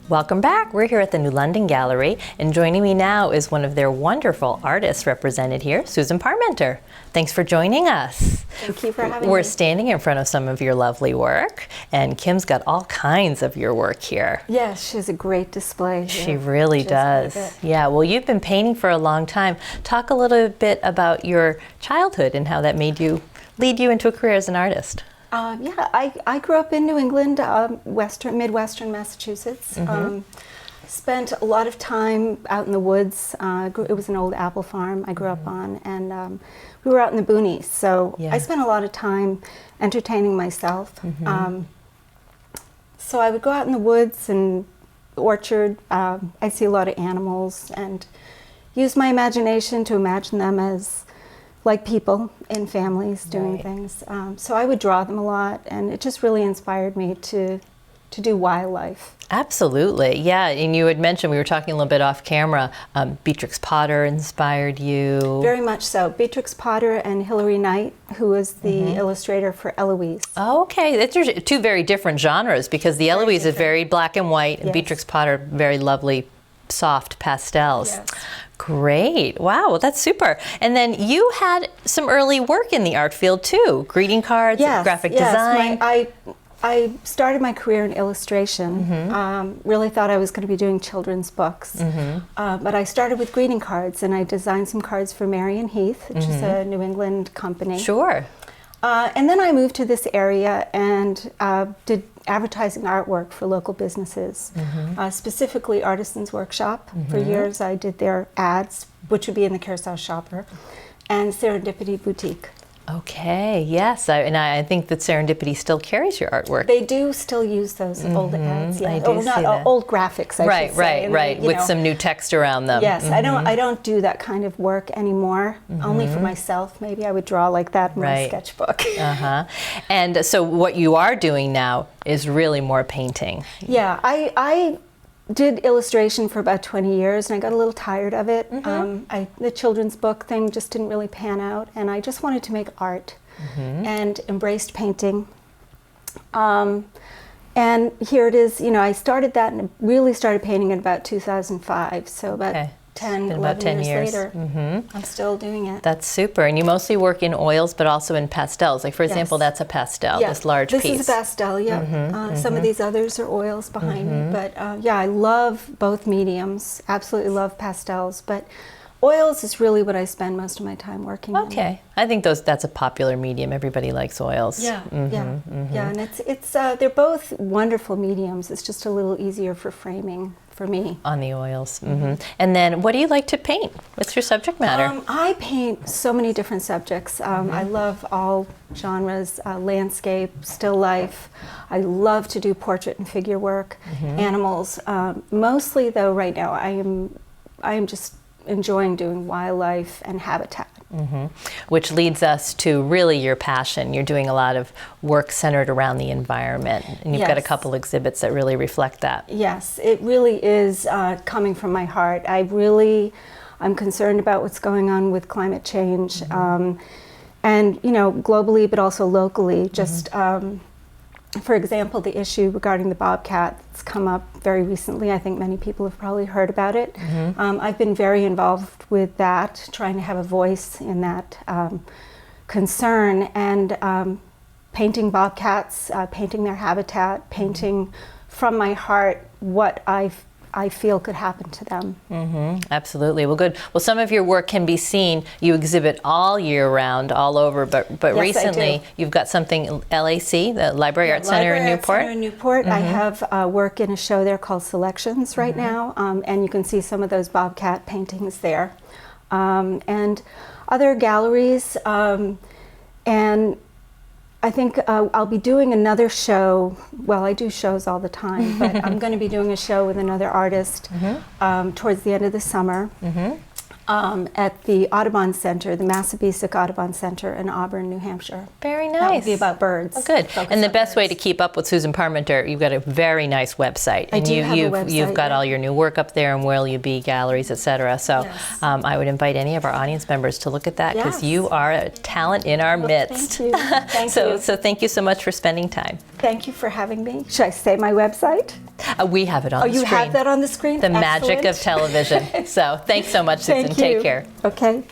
Welcome back. We're here at the New London Gallery, and joining me now is one of their wonderful artists represented here, Susan Parmenter. Thanks for joining us. Thank you for having me. We're standing in front of some of your lovely work, and Kim's got all kinds of your work here. Yes, she has a great display here. She really does. Yeah, well, you've been painting for a long time. Talk a little bit about your childhood and how that lead you into a career as an artist. I grew up in New England, Midwestern Massachusetts. Spent a lot of time out in the woods. It was an old apple farm I grew up on, and we were out in the boonies. So I spent a lot of time entertaining myself. So I would go out in the woods and orchard. I'd see a lot of animals and use my imagination to imagine them as like people in families doing things. So I would draw them a lot, and it just really inspired me to do wildlife. Absolutely, yeah. And you had mentioned, we were talking a little bit off camera, Beatrix Potter inspired you. Very much so. Beatrix Potter and Hilary Knight, who was the illustrator for Eloise. Oh, okay. That's two very different genres, because the Eloise is very black and white, and Beatrix Potter, very lovely, soft pastels. Yes. Great. Wow, well, that's super. And then you had some early work in the art field too, greeting cards, graphic design. I started my career in illustration. Really thought I was going to be doing children's books. But I started with greeting cards, and I designed some cards for Marion Heath, which is a New England company. Sure. And then I moved to this area and did advertising artwork for local businesses, specifically Artisans Workshop. For years I did their ads, which would be in the Kearsarge Shopper, and Serendipity Boutique. Okay, yes, and I think that Serendipity still carries your artwork. They do still use those old ads, I do see that. Old graphics, I should say. Right, with some new text around them. Yes, I don't do that kind of work anymore, only for myself. Maybe I would draw like that in my sketchbook. And so what you are doing now is really more painting. Yeah, I did illustration for about 20 years, and I got a little tired of it. The children's book thing just didn't really pan out, and I just wanted to make art and embraced painting. And here it is, I started that and really started painting in about 2005, so about 11 years later, I'm still doing it. That's super. And you mostly work in oils, but also in pastels. Like, for example, that's a pastel, this large piece. This is a pastel, some of these others are oils behind me. But I love both mediums, absolutely love pastels. But oils is really what I spend most of my time working on. Okay. I think that's a popular medium. Everybody likes oils. And it's they're both wonderful mediums. It's just a little easier for framing for me. On the oils. And then what do you like to paint? What's your subject matter? I paint so many different subjects. I love all genres, landscape, still life. I love to do portrait and figure work, animals. Mostly though right now I am just enjoying doing wildlife and habitat. Which leads us to really your passion. You're doing a lot of work centered around the environment, and you've got a couple exhibits that really reflect that. Yes, it really is coming from my heart. I'm concerned about what's going on with climate change, and globally, but also locally. Just for example, the issue regarding the bobcat that's come up very recently. I think many people have probably heard about it. I've been very involved with that, trying to have a voice in that concern, and painting bobcats, painting their habitat, painting from my heart what I feel could happen to them. Absolutely. Well, good. Well, some of your work can be seen. You exhibit all year round, all over, but yes, recently you've got something LAC, the Library Arts Center in Newport. Center in Newport. I have work in a show there called Selections right now, and you can see some of those bobcat paintings there, and other galleries, and I think I'll be doing another show. Well, I do shows all the time, but I'm going to be doing a show with another artist towards the end of the summer. at the Audubon Center, the Massabesic Audubon Center in Auburn, New Hampshire. Very nice. That would be about birds. Oh, good. And the best way to keep up with Susan Parmenter, you've got a very nice website. I do have a website. You've got all your new work up there, and Where You Be galleries, etc. So yes. I would invite any of our audience members to look at that, because you are a talent in our midst. Thank you. Thank you. So thank you so much for spending time. Thank you for having me. Should I say my website? We have it on the screen. Oh, you have that on the screen? The magic of Excellent. television. So thanks so much, Susan. Thank you. Take care. Okay.